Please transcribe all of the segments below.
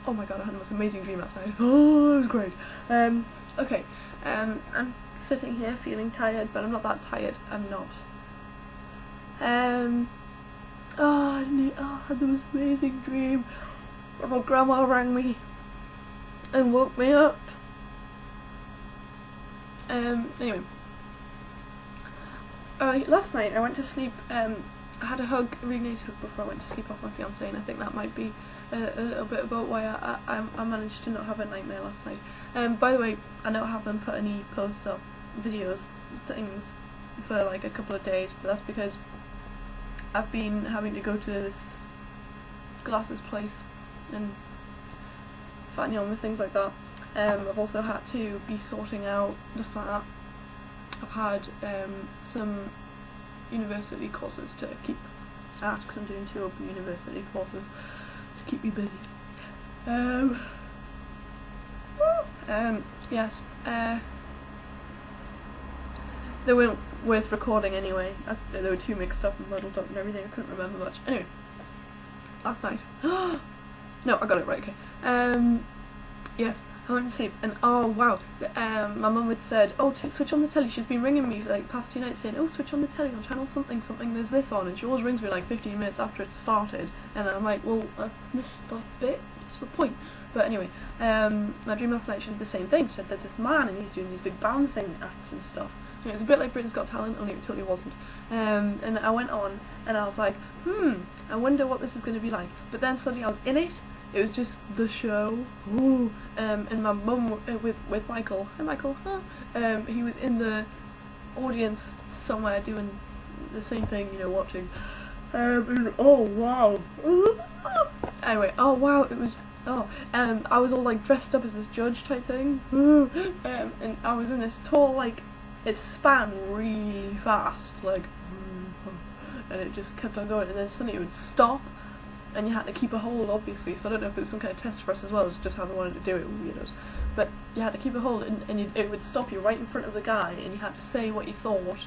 oh my god, I had the most amazing dream last night. Oh, it was great. Okay, I'm sitting here feeling tired, but I'm not that tired. I'm not. I had the most amazing dream. My grandma rang me and woke me up. Anyway. Last night I went to sleep, I had a really nice hug before I went to sleep off my fiance, and I think that might be a little bit about why I managed to not have a nightmare last night. By the way, I don't have them put any posts up, videos, things for like a couple of days, but that's because I've been having to go to this glasses place and fattening on with things like that. I've also had to be sorting out the fat. I've had some university courses to keep at, because I'm doing 2 open university courses to keep me busy. Yes, they weren't worth recording anyway. They were too mixed up and muddled up and everything. I couldn't remember much. Anyway, last night. No, I got it right. Okay. Yes. I went to sleep, and oh wow, my mum had said, oh, switch on the telly. She's been ringing me like past 2 nights saying, oh, switch on the telly on channel something, there's this on, and she always rings me like 15 minutes after it started, and I'm like, well, I've missed that bit, what's the point? But anyway, my dream last night, she did the same thing. She said there's this man and he's doing these big balancing acts and stuff. You know, it was a bit like Britain's Got Talent, only it totally wasn't. And I went on, and I was like, I wonder what this is going to be like. But then suddenly I was in it. It was just the show. Ooh. And my mum with Michael. Hi Michael. Huh? He was in the audience somewhere doing the same thing, you know, watching. And, oh wow. Anyway, oh wow, it was. I was all like dressed up as this judge type thing. And I was in this tall, like, it span really fast, like, and it just kept on going, and then suddenly it would stop. And you had to keep a hold, obviously, so I don't know if it was some kind of test for us as well, it was just how they wanted to do it with weirdos. But you had to keep a hold, and it would stop you right in front of the guy, and you had to say what you thought,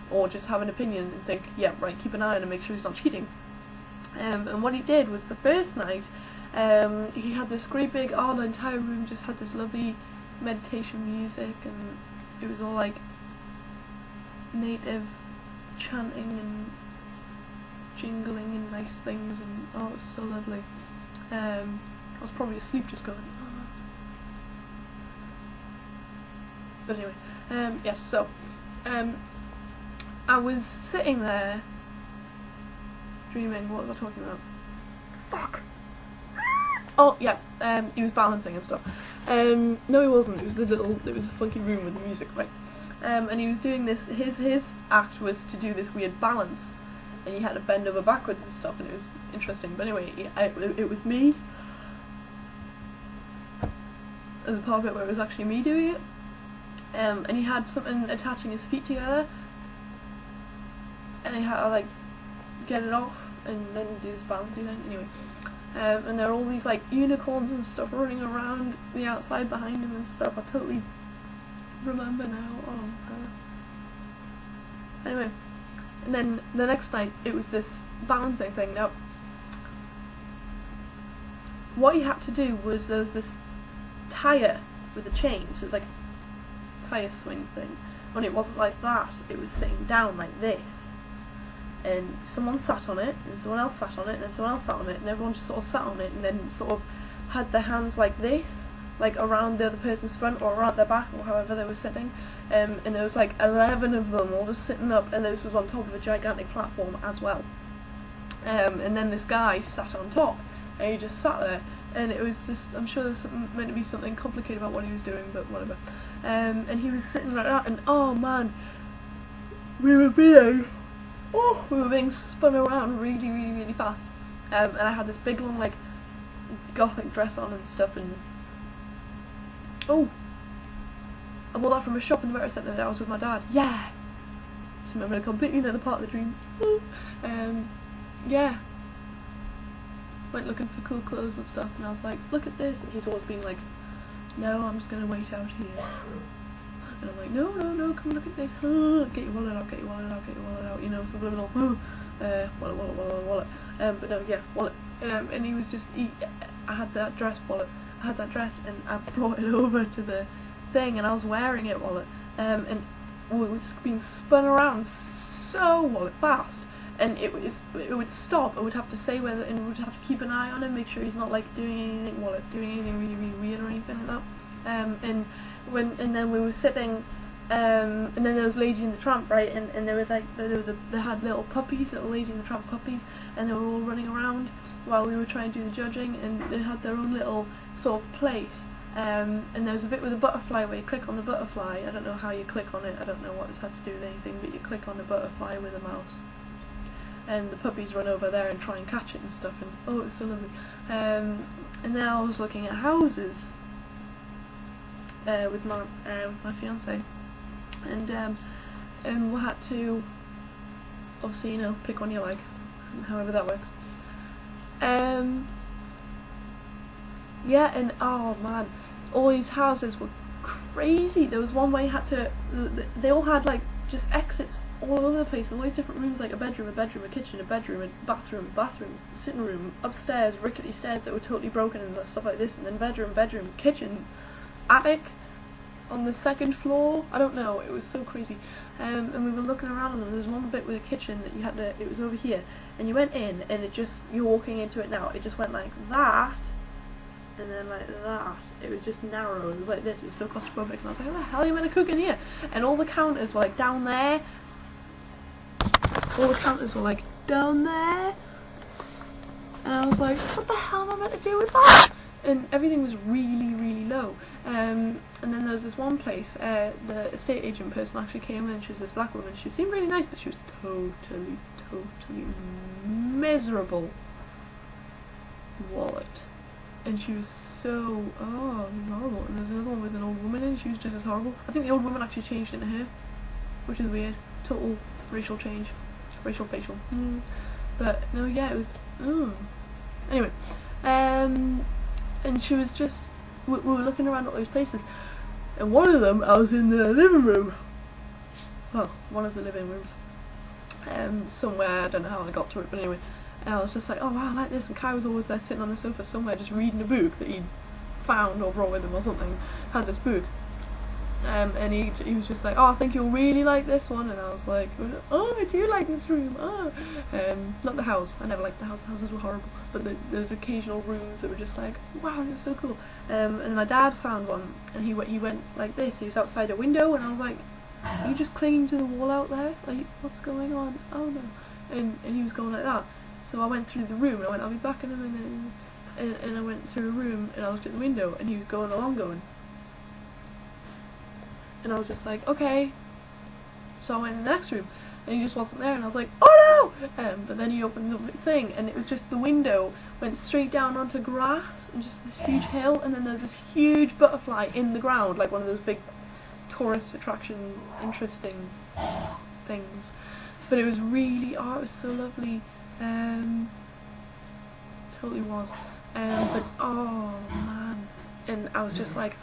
or just have an opinion and think, yeah, right, keep an eye on him and make sure he's not cheating. And what he did was, the first night, he had this great big, the entire room just had this lovely meditation music, and it was all like native chanting and jingling and nice things, and oh, it was so lovely. I was probably asleep just going, oh. But anyway, yes, so I was sitting there dreaming. What was I talking about? Fuck. Oh yeah, he was balancing and stuff. No, he wasn't. It was a funky room with the music, right? And he was doing this. His act was to do this weird balance. And you had to bend over backwards and stuff, and it was interesting. But anyway, it was me. There's a part of it where it was actually me doing it. And he had something attaching his feet together, and he had to like get it off, and then do this balancing thing. Anyway, and there are all these like unicorns and stuff running around the outside behind him and stuff. I totally remember now. Anyway. And then the next night, it was this balancing thing. Now, what you had to do was, there was this tyre with a chain, so it was like a tyre swing thing. When it wasn't like that, it was sitting down like this. And someone sat on it, and someone else sat on it, and then someone else sat on it, and everyone just sort of sat on it, and then sort of had their hands like this, like around the other person's front, or around their back, or however they were sitting. And there was like 11 of them all just sitting up, and this was on top of a gigantic platform as well. And then this guy sat on top, and he just sat there, and it was just, I'm sure there was meant to be something complicated about what he was doing, but whatever. And he was sitting like that, and oh man, we were being spun around really, really, really fast. And I had this big long like gothic dress on and stuff, and I bought that from a shop in the Metro Centre that I was with my dad. Yeah! So remember a completely another part of the dream. Yeah. Went looking for cool clothes and stuff, and I was like, look at this. And he's always been like, no, I'm just going to wait out here. And I'm like, no, come look at this. Get your wallet out, get your wallet out, get your wallet out. You know, subliminal. Wallet. But no, yeah, wallet. And he was just, I had that dress wallet. I had that dress, and I brought it over to the thing, and I was wearing it while it was being spun around so fast, and it would stop. I would have to say whether, and would have to keep an eye on him, make sure he's not like doing anything while it's doing anything really weird or anything like that. And then we were sitting, and then there was Lady and the Tramp, right, and they were like they had little puppies, little Lady and the Tramp puppies, and they were all running around while we were trying to do the judging, and they had their own little sort of place. And there was a bit with a butterfly where you click on the butterfly. I don't know how you click on it, I don't know what it's had to do with anything, but you click on the butterfly with a mouse. And the puppies run over there and try and catch it and stuff, and oh, it's so lovely. And then I was looking at houses with my fiance, and we had to, obviously, you know, pick one you like, however that works. Yeah, and oh man, all these houses were crazy. There was one where you had to, they all had like just exits all over the place, all these different rooms, like a bedroom, a kitchen, a bedroom, a bathroom, sitting room, upstairs, rickety stairs that were totally broken and stuff like this, and then bedroom, kitchen, attic, on the second floor. I don't know, it was so crazy. And we were looking around and there was one bit with a kitchen that you had to, it was over here, and you went in and it just, you're walking into it now, it just went like that, and then like that. It was just narrow, it was like this, it was so claustrophobic, and I was like, how the hell are you meant to cook in here? And all the counters were like down there, and I was like, what the hell am I meant to do with that? And everything was really low. And then there was this one place, the estate agent person actually came in, and she was this black woman. She seemed really nice, but she was totally miserable wallet. And she was so, horrible. And there's another one with an old woman in, and she was just as horrible. I think the old woman actually changed into her, which is weird. Total racial change. Racial facial. But no, yeah, it was, Anyway, and she was just, we were looking around at those places, and one of them, I was in the living room. Well, one of the living rooms. Somewhere, I don't know how I got to it, but anyway. And I was just like, oh wow, I like this, and Kai was always there sitting on the sofa somewhere just reading a book that he'd found or brought with him or something, had this book. And he was just like, oh, I think you'll really like this one, and I was like, oh, I do like this room, not the house, I never liked the house, houses were horrible, but there's occasional rooms that were just like, wow, this is so cool. And my dad found one, and he went like this, he was outside a window, and I was like, are you just clinging to the wall out there? Like, what's going on? Oh no. And he was going like that. So I went through the room, and I went, I'll be back in a minute, and I went through the room, and I looked at the window, and he was going along going. And I was just like, okay. So I went in the next room, and he just wasn't there, and I was like, oh no! But then he opened the thing, and it was just the window went straight down onto grass, and just this huge hill, and then there's this huge butterfly in the ground, like one of those big tourist attraction, interesting things. But it was really, it was so lovely. Totally was. But oh man. And I was just like,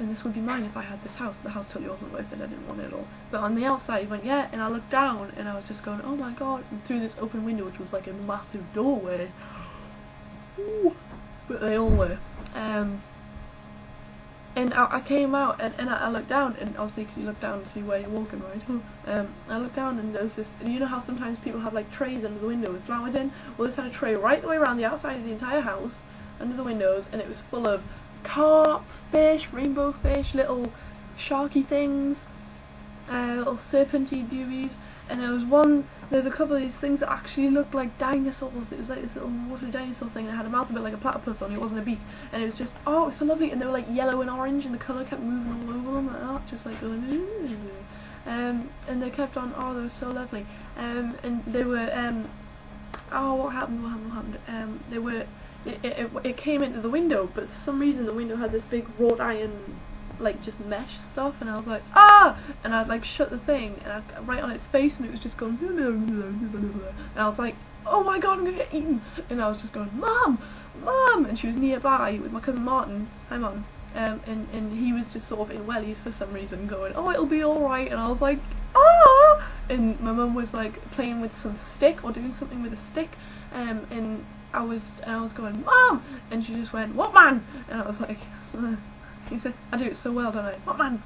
and this would be mine if I had this house. The house totally wasn't worth it, I didn't want it at all. But on the outside he went, yeah, and I looked down and I was just going, oh my god, and through this open window, which was like a massive doorway. Ooh, but they all were. And I came out and I looked down, and obviously because you look down to see where you're walking, right? I looked down and there's this, and you know how sometimes people have like trays under the window with flowers in? Well, this had a tray right the way around the outside of the entire house, under the windows, and it was full of carp, fish, rainbow fish, little sharky things, little serpenty doobies, and there was a couple of these things that actually looked like dinosaurs. It was like this little water dinosaur thing that had a mouth a bit like a platypus on it, wasn't a beak, and it was just, oh, it was so lovely, and they were like yellow and orange, and the colour kept moving all over them like that, just like going, and they kept on, oh, they were so lovely, and they were, what happened, they were, it came into the window, but for some reason the window had this big wrought iron, like just mesh stuff, and I was like, and I'd like shut the thing, and I'd right on its face, and it was just going, and I was like, oh my god, I'm gonna get eaten, and I was just going, Mom, and she was nearby with my cousin Martin, hi Mom, and he was just sort of in wellies for some reason, going, oh, it'll be alright, and I was like, and my mum was like playing with some stick, or doing something with a stick, and I was going, Mom! And she just went, what man? And I was like, she said, I do it so well, don't I? What man?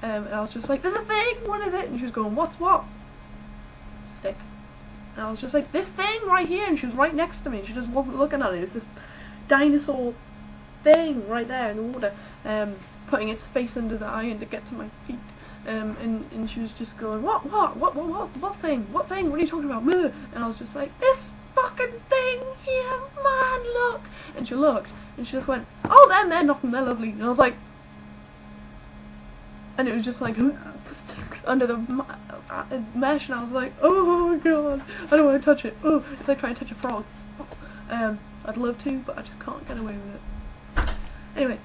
And I was just like, there's a thing, what is it? And she was going, what's what? Stick. And I was just like, this thing right here, and she was right next to me, and she just wasn't looking at it. It was this dinosaur thing right there in the water, putting its face under the iron to get to my feet. And she was just going, what thing? What thing? What are you talking about? And I was just like, this fucking thing here, man, look. And she looked, and she just went, oh, they're nothing, they're lovely. And I was like, and it was just like, under the mesh, and I was like, oh my god, I don't want to touch it. Oh, it's like trying to touch a frog. I'd love to, but I just can't get away with it. Anyway,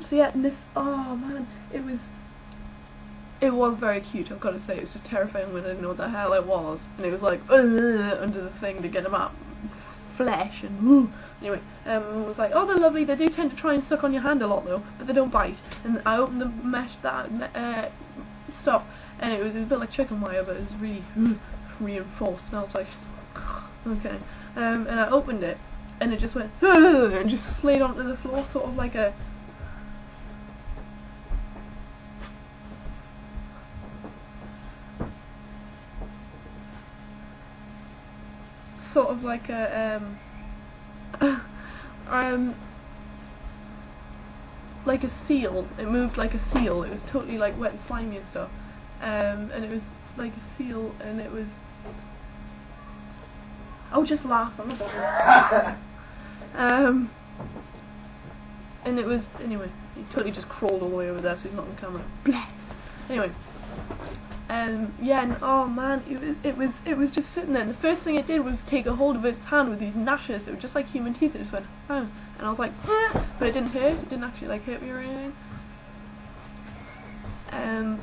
so yeah, and this, oh man, it was very cute, I've got to say. It was just terrifying when I didn't know what the hell it was, and it was like, under the thing to get them out, flesh, and anyway, it was like, oh, they're lovely, they do tend to try and suck on your hand a lot though, but they don't bite. And I opened the mesh, that stuff, and it was a bit like chicken wire, but it was really reinforced, and I was like, okay, and I opened it, and it just went, and just slid onto the floor, sort of like a, like a seal. It moved like a seal. It was totally like wet and slimy and stuff, and it was like a seal, and it was, I'll just laugh, I'm not bothered. And it was, anyway, he totally just crawled all the way over there, so he's not on camera. Bless. Anyway, yeah, and oh man, it was just sitting there. And the first thing it did was take a hold of its hand with these gnashes. It was just like human teeth. It just went, and I was like, but it didn't hurt. It didn't actually like hurt me or anything.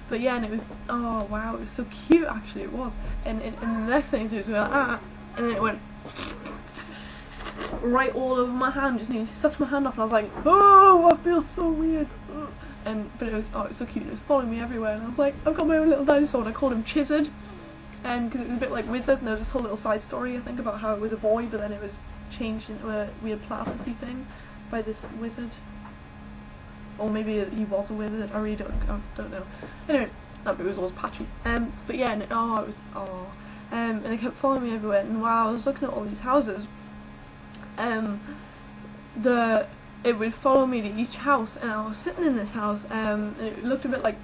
But yeah, and it was, oh wow, it was so cute actually. It was, and the next thing it did was go like, and then it went right all over my hand, just nearly sucked my hand off, and I was like, oh, that feels so weird. But it was so cute. It was following me everywhere, and I was like, I've got my own little dinosaur, and I called him Chizzard, because it was a bit like Wizard, and there was this whole little side story I think about how it was a boy, but then it was changed into a weird platypusy thing by this wizard, or maybe he was a wizard. I really don't know. Anyway, that bit was always patchy. But yeah, and it was and it kept following me everywhere. And while I was looking at all these houses, it would follow me to each house, and I was sitting in this house, and it looked a bit like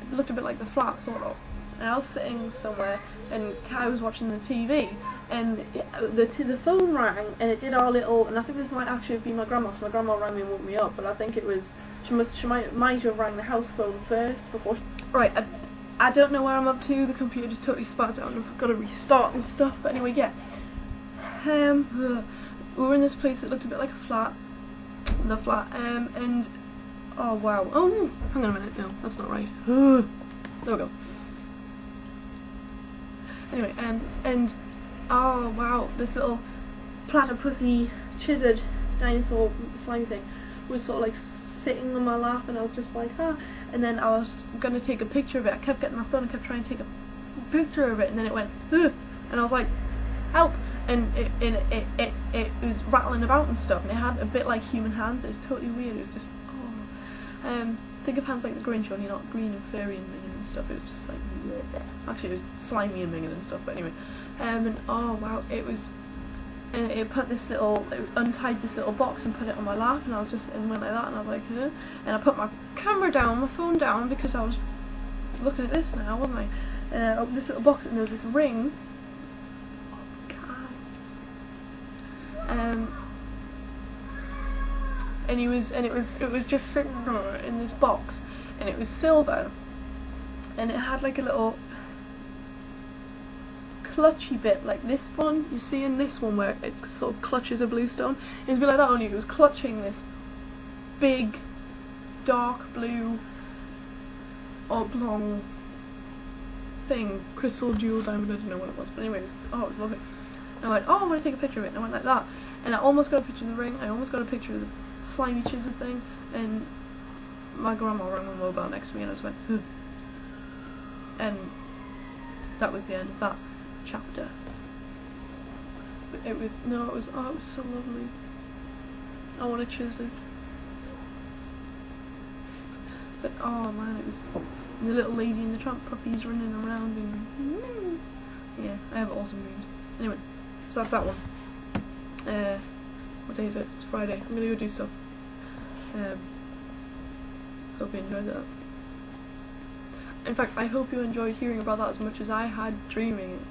the flat sort of. And I was sitting somewhere, and Kai was watching the TV, and the phone rang, and it did our little. And I think this might actually have been my grandma, because my grandma rang me and woke me up. But I think it was she might have rang the house phone first before. Right, I don't know where I'm up to. The computer just totally spazzed out, and I've got to restart this stuff. But anyway, yeah. We were in this place that looked a bit like a flat. And oh wow, oh hang on a minute, no, that's not right. There we go. Anyway, and oh wow, this little platypusy chizzard dinosaur slime thing was sort of like sitting on my lap, and I was just like, and then I was gonna take a picture of it. I kept getting my phone and kept trying to take a picture of it, and then it went, and I was like, help. And it was rattling about and stuff, and it had a bit like human hands. It was totally weird. It was just, think of hands like the Grinch, only not green and furry and minging and stuff. It was just like, actually it was slimy and minging and stuff, but anyway. And oh wow, it was, and it untied this little box and put it on my lap, and I was just, and went like that, and I was like, and I put my camera down, my phone down, because I was looking at this now, wasn't I? And I opened this little box, and there was this ring. And it was just sitting there in this box, and it was silver, and it had like a little clutchy bit like this one you see in this one, where it sort of clutches a blue stone. It was a bit like that, only it was clutching this big dark blue oblong thing, crystal jewel diamond, I don't know what it was, but anyway, it was lovely. And I went, I want to take a picture of it, and I went like that, and I almost got a picture of the ring, I almost got a picture of the slimy chiseled thing, and my grandma rang my mobile next to me, and I just went, and that was the end of that chapter. But it was so lovely. I want to chisel it. But oh man, it was the little lady and the tramp puppies running around and yeah, I have awesome dreams. Anyway, so that's that one. What day is it? It's Friday. I'm gonna go do stuff. Hope you enjoyed that. In fact, I hope you enjoyed hearing about that as much as I had dreaming